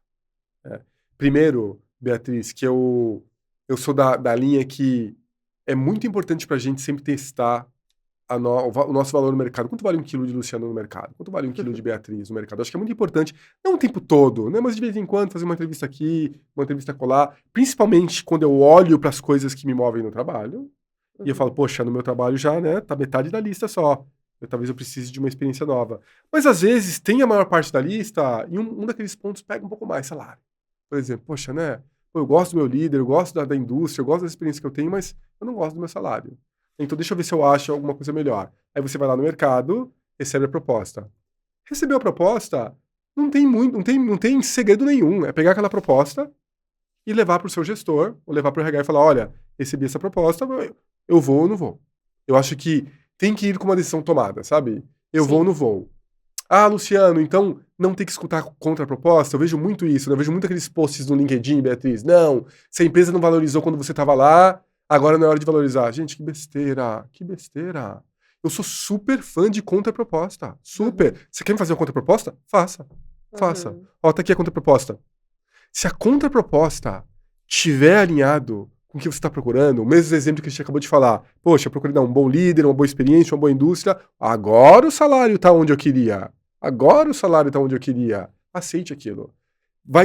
Né? Primeiro, Beatriz, que eu sou da linha que é muito importante para a gente sempre testar o nosso valor no mercado. Quanto vale 1 quilo de Luciano no mercado? Quanto vale 1 quilo de Beatriz no mercado? Acho que é muito importante, não o tempo todo, né? Mas de vez em quando fazer uma entrevista aqui, uma entrevista colar, principalmente quando eu olho para as coisas que me movem no trabalho, e eu falo, poxa, no meu trabalho já, né, tá metade da lista só. Talvez eu precise de uma experiência nova. Mas às vezes tem a maior parte da lista e um daqueles pontos pega um pouco mais salário. Por exemplo, poxa, né? Pô, eu gosto do meu líder, eu gosto da indústria, eu gosto da experiência que eu tenho, mas eu não gosto do meu salário. Então deixa eu ver se eu acho alguma coisa melhor. Aí você vai lá no mercado, recebe a proposta. Recebeu a proposta, não tem segredo nenhum. É pegar aquela proposta e levar para o seu gestor, ou levar para o RH e falar, olha, recebi essa proposta, eu vou ou não vou. Eu acho que tem que ir com uma decisão tomada, sabe? Eu vou ou não vou. Ah, Luciano, então não tem que escutar contra a proposta? Eu vejo muito isso, né? Eu vejo muito aqueles posts no LinkedIn, Beatriz. Não, se a empresa não valorizou quando você estava lá, agora não é hora de valorizar. Gente, que besteira, que besteira. Eu sou super fã de contraproposta. Super. Você quer me fazer uma contraproposta? Faça. Faça. Ó, tá aqui a contraproposta. Se a contraproposta estiver alinhado com o que você está procurando, o mesmo exemplo que a gente acabou de falar, poxa, eu procurei dar um bom líder, uma boa experiência, uma boa indústria, agora o salário está onde eu queria. Agora o salário está onde eu queria. Aceite aquilo.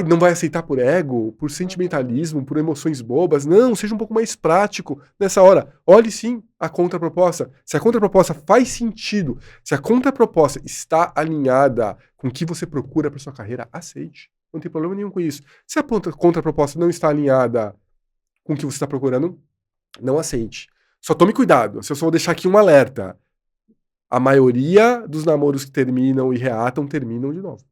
Não vai aceitar por ego, por sentimentalismo, por emoções bobas. Não, seja um pouco mais prático nessa hora. Olhe sim a contraproposta. Se a contraproposta faz sentido, se a contraproposta está alinhada com o que você procura para sua carreira, aceite. Não tem problema nenhum com isso. Se a contraproposta não está alinhada com o que você está procurando, não aceite. Só tome cuidado. Eu só vou deixar aqui um alerta. A maioria dos namoros que terminam e reatam, terminam de novo.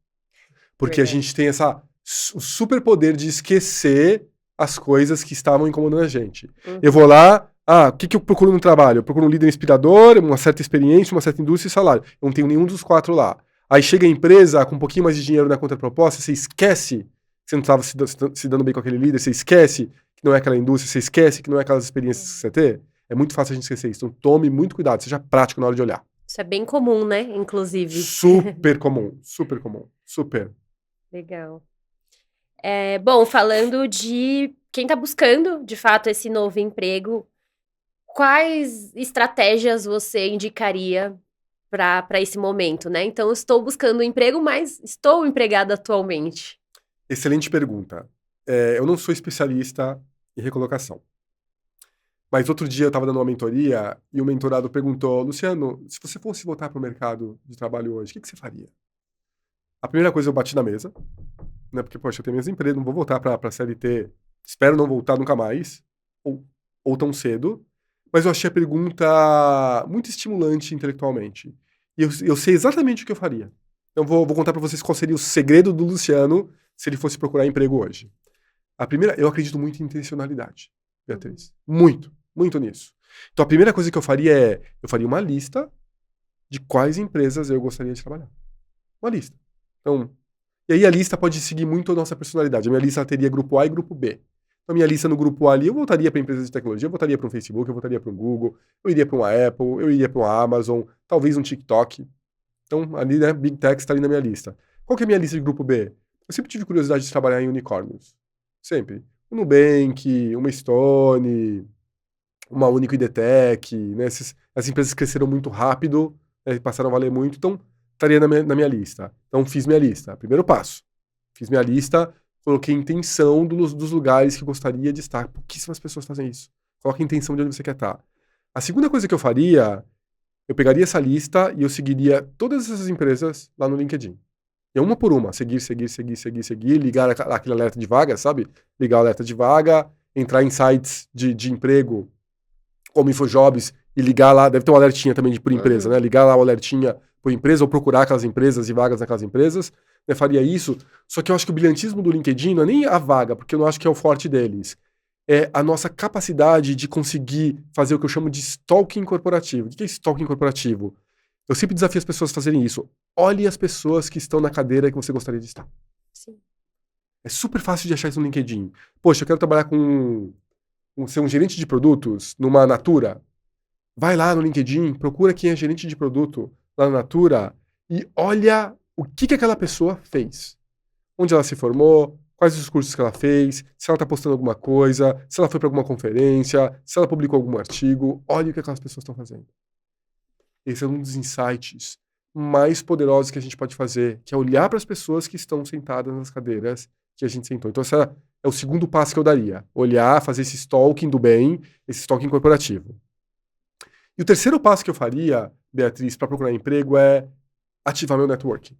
Porque a gente tem o superpoder de esquecer as coisas que estavam incomodando a gente. Eu vou lá, o que eu procuro no trabalho? Eu procuro um líder inspirador, uma certa experiência, uma certa indústria e salário. Eu não tenho nenhum dos 4 lá. Aí chega a empresa com um pouquinho mais de dinheiro na contraproposta, você esquece que você não estava se dando bem com aquele líder, você esquece que não é aquela indústria, você esquece que não é aquelas experiências que você tem. É muito fácil a gente esquecer isso. Então tome muito cuidado, seja prático na hora de olhar. Isso é bem comum, né? Inclusive. Super comum, super comum, super. Legal. Bom, falando de quem está buscando, de fato, esse novo emprego, quais estratégias você indicaria para esse momento, né? Então, eu estou buscando um emprego, mas estou empregada atualmente. Excelente pergunta. Eu não sou especialista em recolocação. Mas outro dia eu estava dando uma mentoria e o mentorado perguntou, Luciano, se você fosse voltar para o mercado de trabalho hoje, o que você faria? A primeira coisa eu bati na mesa, né? Porque, poxa, eu tenho minhas empresas, não vou voltar para a CLT, espero não voltar nunca mais, ou tão cedo. Mas eu achei a pergunta muito estimulante intelectualmente. E eu sei exatamente o que eu faria. Então vou contar para vocês qual seria o segredo do Luciano se ele fosse procurar emprego hoje. A primeira, eu acredito muito em intencionalidade, Beatriz. Muito, muito nisso. Então a primeira coisa que eu faria eu faria uma lista de quais empresas eu gostaria de trabalhar. Uma lista. Então, E aí a lista pode seguir muito a nossa personalidade. A minha lista teria grupo A e grupo B. Então, a minha lista no grupo A ali, eu voltaria para empresas de tecnologia, eu voltaria para um Facebook, eu voltaria para um Google, eu iria para uma Apple, eu iria para uma Amazon, talvez um TikTok. Então, ali, né, Big Tech está ali na minha lista. Qual que é a minha lista de grupo B? Eu sempre tive curiosidade de trabalhar em unicórnios. Sempre. Um Nubank, uma Stone, uma Único IDTech, né? As empresas cresceram muito rápido, né, passaram a valer muito, então estaria na minha lista. Então, fiz minha lista. Primeiro passo. Fiz minha lista, coloquei intenção dos lugares que gostaria de estar. Pouquíssimas pessoas fazem isso. Coloque a intenção de onde você quer estar. A segunda coisa que eu faria, eu pegaria essa lista e eu seguiria todas essas empresas lá no LinkedIn. E uma por uma, seguir, ligar aquele alerta de vaga, sabe? Ligar o alerta de vaga, entrar em sites de emprego, como InfoJobs, e ligar lá, deve ter um alertinha também por empresa, né? Ligar lá o alertinha por empresa, ou procurar aquelas empresas e vagas naquelas empresas, né? Faria isso. Só que eu acho que o brilhantismo do LinkedIn não é nem a vaga, porque eu não acho que é o forte deles. É a nossa capacidade de conseguir fazer o que eu chamo de stalking corporativo. O que é stalking corporativo? Eu sempre desafio as pessoas a fazerem isso. Olhe as pessoas que estão na cadeira que você gostaria de estar. Sim. É super fácil de achar isso no LinkedIn. Poxa, eu quero trabalhar ser um gerente de produtos numa Natura. Vai lá no LinkedIn, procura quem é gerente de produto lá na Natura e olha o que aquela pessoa fez. Onde ela se formou, quais os cursos que ela fez, se ela está postando alguma coisa, se ela foi para alguma conferência, se ela publicou algum artigo. Olha o que aquelas pessoas estão fazendo. Esse é um dos insights mais poderosos que a gente pode fazer, que é olhar para as pessoas que estão sentadas nas cadeiras que a gente sentou. Então, esse é o segundo passo que eu daria. Olhar, fazer esse stalking do bem, esse stalking corporativo. E o terceiro passo que eu faria, Beatriz, para procurar emprego é ativar meu networking.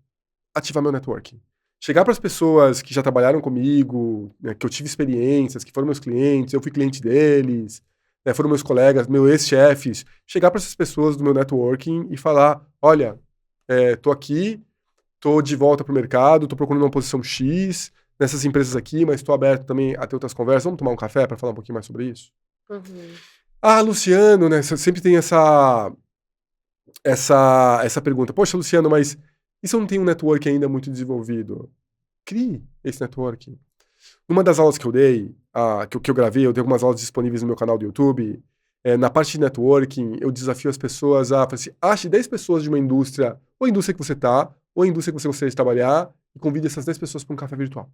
Ativar meu networking. Chegar para as pessoas que já trabalharam comigo, né, que eu tive experiências, que foram meus clientes, eu fui cliente deles, né, foram meus colegas, meus ex-chefes, chegar para essas pessoas do meu networking e falar, olha, tô aqui, tô de volta pro mercado, tô procurando uma posição X nessas empresas aqui, mas tô aberto também a ter outras conversas. Vamos tomar um café para falar um pouquinho mais sobre isso? Uhum. Ah, Luciano, né, sempre tem essa pergunta. Poxa, Luciano, mas e se eu não tenho um network ainda muito desenvolvido? Crie esse networking. Numa das aulas que eu dei, que eu gravei, eu tenho algumas aulas disponíveis no meu canal do YouTube, na parte de networking, eu desafio as pessoas a falar assim, ache 10 pessoas de uma indústria, ou a indústria que você está, ou a indústria que você gostaria de trabalhar, e convide essas 10 pessoas para um café virtual.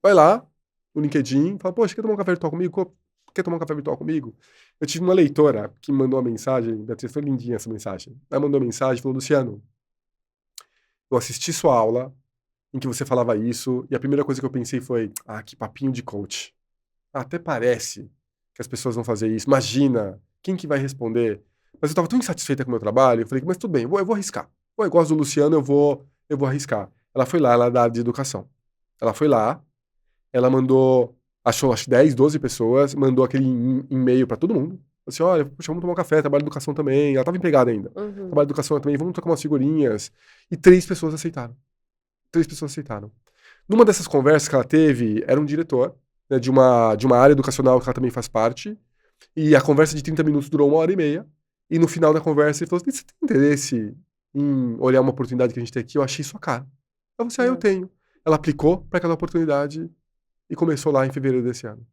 Vai lá, no LinkedIn, fala, poxa, quer tomar um café virtual comigo? Quer tomar um café virtual comigo? Eu tive uma leitora que me mandou uma mensagem, Beatriz, foi lindinha essa mensagem. Ela mandou uma mensagem e falou, Luciano, eu assisti sua aula em que você falava isso, e a primeira coisa que eu pensei foi, que papinho de coach. Até parece que as pessoas vão fazer isso. Imagina, quem que vai responder? Mas eu estava tão insatisfeita com o meu trabalho, eu falei, mas tudo bem, eu vou arriscar. Eu gosto do Luciano, eu vou arriscar. Ela foi lá, ela é da área de educação. Ela foi lá, ela mandou, achou acho 10, 12 pessoas, mandou aquele e-mail para todo mundo. Falou assim, olha, puxa, vamos tomar um café, trabalho de educação também. Ela estava empregada ainda. Uhum. Trabalho de educação também, vamos trocar umas figurinhas. E 3 pessoas aceitaram. 3 pessoas aceitaram. Numa dessas conversas que ela teve, era um diretor, né, de uma área educacional que ela também faz parte, e a conversa de 30 minutos durou 1h30, e no final da conversa ele falou assim, você tem interesse em olhar uma oportunidade que a gente tem aqui? Eu achei sua cara. Eu falei assim, eu tenho. Ela aplicou para aquela oportunidade e começou lá em fevereiro desse ano.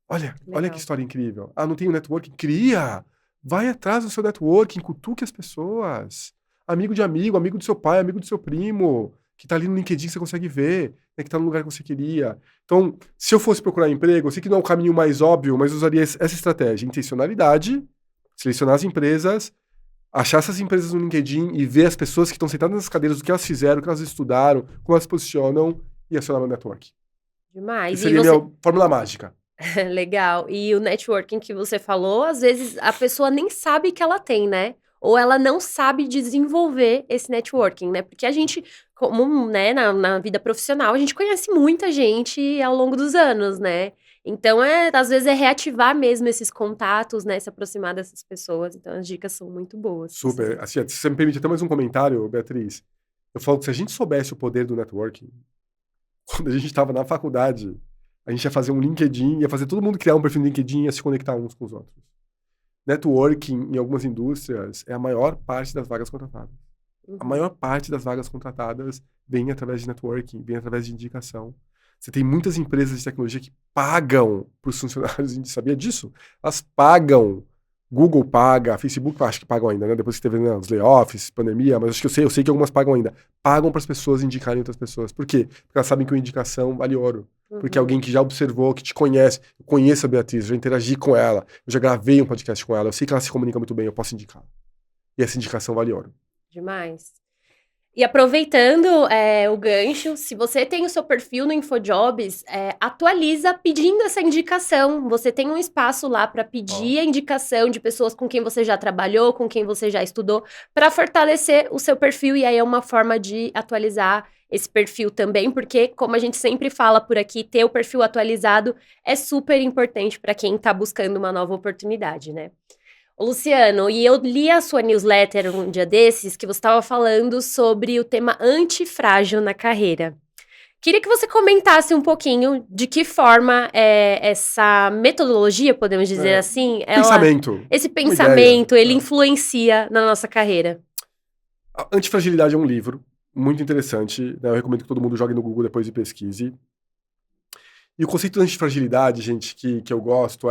Olha que história incrível. Não tem um networking? Cria! Vai atrás do seu networking, cutuque as pessoas. Amigo de amigo, amigo do seu pai, amigo do seu primo, que tá ali no LinkedIn que você consegue ver, né, que tá no lugar que você queria. Então, se eu fosse procurar emprego, eu sei que não é o caminho mais óbvio, mas eu usaria essa estratégia. Intencionalidade, selecionar as empresas, achar essas empresas no LinkedIn e ver as pessoas que estão sentadas nas cadeiras, o que elas fizeram, o que elas estudaram, como elas se posicionam e acionar meu network. Demais. Essa seria a minha fórmula mágica. Legal. E o networking que você falou, às vezes a pessoa nem sabe que ela tem, né? Ou ela não sabe desenvolver esse networking, né? Porque a gente, como, né, na vida profissional, a gente conhece muita gente ao longo dos anos, né? Então, às vezes é reativar mesmo esses contatos, né? Se aproximar dessas pessoas. Então, as dicas são muito boas. Super. Assim, se você me permite até mais um comentário, Beatriz, eu falo que se a gente soubesse o poder do networking, quando a gente estava na faculdade, a gente ia fazer um LinkedIn, ia fazer todo mundo criar um perfil no LinkedIn e ia se conectar uns com os outros. Networking em algumas indústrias é a maior parte das vagas contratadas. A maior parte das vagas contratadas vem através de networking, vem através de indicação. Você tem muitas empresas de tecnologia que pagam para os funcionários, a gente sabia disso? Elas pagam. Google paga, Facebook acho que pagam ainda, né? Depois que teve os layoffs, pandemia, mas acho que eu sei que algumas pagam ainda. Pagam para as pessoas indicarem outras pessoas. Por quê? Porque elas sabem que uma indicação vale ouro. Porque alguém que já observou, que te conhece, eu conheço a Beatriz, eu já interagi com ela, eu já gravei um podcast com ela, eu sei que ela se comunica muito bem, eu posso indicar. E essa indicação vale ouro. Demais. E aproveitando o gancho, se você tem o seu perfil no InfoJobs, atualiza pedindo essa indicação. Você tem um espaço lá para pedir a indicação de pessoas com quem você já trabalhou, com quem você já estudou, para fortalecer o seu perfil. E aí é uma forma de atualizar esse perfil também, porque, como a gente sempre fala por aqui, ter o perfil atualizado é super importante para quem está buscando uma nova oportunidade, né? Luciano, e eu li a sua newsletter um dia desses, que você estava falando sobre o tema antifrágil na carreira. Queria que você comentasse um pouquinho de que forma essa metodologia, podemos dizer assim, esse pensamento, ele influencia na nossa carreira. A Antifragilidade é um livro muito interessante, né? Eu recomendo que todo mundo jogue no Google depois e pesquise. E o conceito de antifragilidade, gente, que eu gosto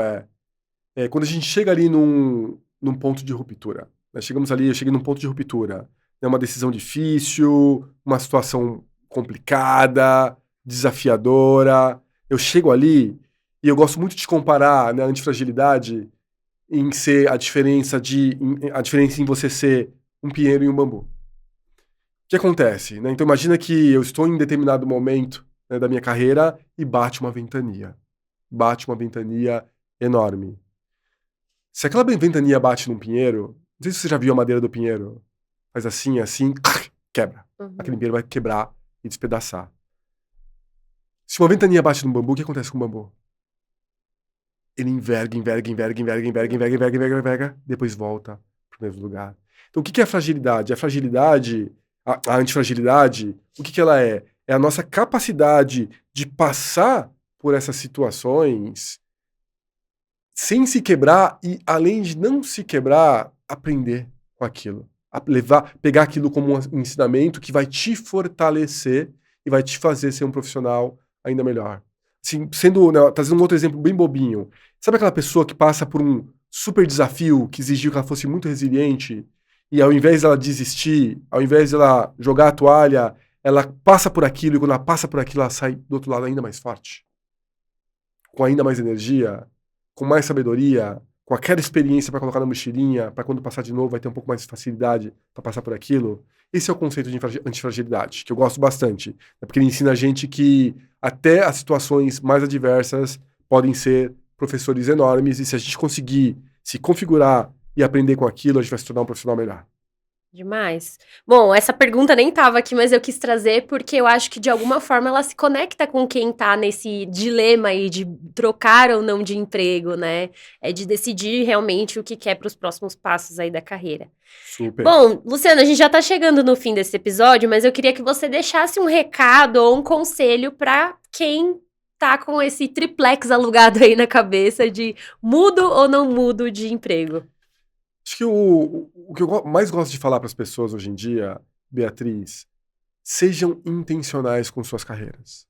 quando a gente chega ali num ponto de ruptura. Né? Eu cheguei num ponto de ruptura. Né? Uma decisão difícil, uma situação complicada, desafiadora. Eu chego ali e eu gosto muito de comparar, né, a antifragilidade em ser a diferença em você ser um pinheiro e um bambu. O que acontece? Né? Então imagina que eu estou em determinado momento, né, da minha carreira e bate uma ventania. Bate uma ventania enorme. Se aquela ventania bate num pinheiro, não sei se você já viu a madeira do pinheiro, faz assim, quebra. Aquele pinheiro vai quebrar e despedaçar. Se uma ventania bate num bambu, o que acontece com o bambu? Ele enverga, depois volta pro mesmo lugar. Então o que é a fragilidade? A antifragilidade, o que ela é? É a nossa capacidade de passar por essas situações sem se quebrar e, além de não se quebrar, aprender com aquilo. Pegar aquilo como um ensinamento que vai te fortalecer e vai te fazer ser um profissional ainda melhor. Assim, trazendo um outro exemplo bem bobinho. Sabe aquela pessoa que passa por um super desafio que exigiu que ela fosse muito resiliente e ao invés dela desistir, ao invés dela jogar a toalha, ela passa por aquilo e quando ela passa por aquilo, ela sai do outro lado ainda mais forte? Com ainda mais energia? Com mais sabedoria, com aquela experiência para colocar na mochilinha, para quando passar de novo vai ter um pouco mais de facilidade para passar por aquilo. Esse é o conceito de antifragilidade, que eu gosto bastante, porque ele ensina a gente que até as situações mais adversas podem ser professores enormes, e se a gente conseguir se configurar e aprender com aquilo, a gente vai se tornar um profissional melhor. Demais. Bom, essa pergunta nem estava aqui, mas eu quis trazer porque eu acho que de alguma forma ela se conecta com quem tá nesse dilema aí de trocar ou não de emprego, né? É de decidir realmente o que quer para os próximos passos aí da carreira. Super. Bom, Luciano, a gente já tá chegando no fim desse episódio, mas eu queria que você deixasse um recado ou um conselho para quem tá com esse triplex alugado aí na cabeça de mudo ou não mudo de emprego. Acho que o que eu mais gosto de falar para as pessoas hoje em dia, Beatriz, sejam intencionais com suas carreiras.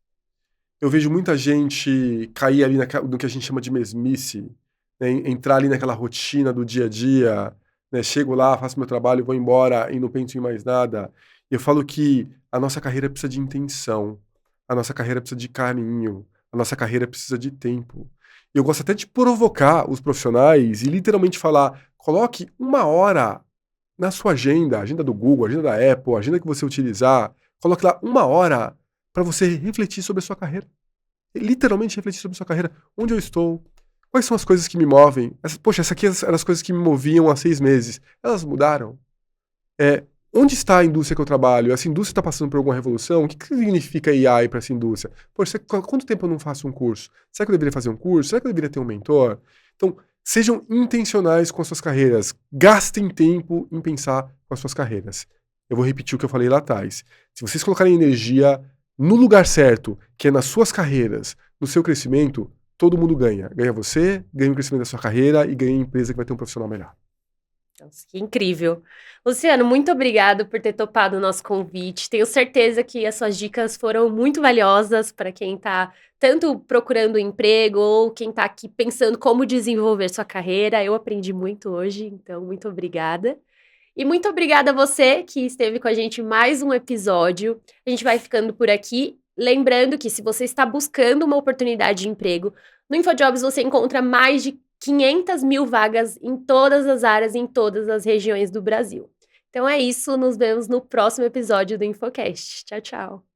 Eu vejo muita gente cair ali no que a gente chama de mesmice, né, entrar ali naquela rotina do dia a dia, né, chego lá, faço meu trabalho, vou embora e não penso em mais nada. Eu falo que a nossa carreira precisa de intenção, a nossa carreira precisa de carinho, a nossa carreira precisa de tempo. Eu gosto até de provocar os profissionais e literalmente falar, coloque 1 hora na sua agenda, agenda do Google, agenda da Apple, agenda que você utilizar, coloque lá 1 hora para você refletir sobre a sua carreira. Literalmente refletir sobre a sua carreira. Onde eu estou? Quais são as coisas que me movem? Essas aqui eram as coisas que me moviam há 6 meses. Elas mudaram? Onde está a indústria que eu trabalho? Essa indústria está passando por alguma revolução? O que significa AI para essa indústria? Poxa, quanto tempo eu não faço um curso? Será que eu deveria fazer um curso? Será que eu deveria ter um mentor? Então, sejam intencionais com as suas carreiras. Gastem tempo em pensar com as suas carreiras. Eu vou repetir o que eu falei lá atrás. Se vocês colocarem energia no lugar certo, que é nas suas carreiras, no seu crescimento, todo mundo ganha. Ganha você, ganha o crescimento da sua carreira e ganha a empresa que vai ter um profissional melhor. Nossa, que incrível. Luciano, muito obrigado por ter topado o nosso convite. Tenho certeza que as suas dicas foram muito valiosas para quem está tanto procurando emprego ou quem está aqui pensando como desenvolver sua carreira. Eu aprendi muito hoje, então muito obrigada. E muito obrigada a você que esteve com a gente em mais um episódio. A gente vai ficando por aqui. Lembrando que se você está buscando uma oportunidade de emprego, no InfoJobs você encontra mais de 500 mil vagas em todas as áreas, em todas as regiões do Brasil. Então é isso, nos vemos no próximo episódio do InfoCast. Tchau, tchau.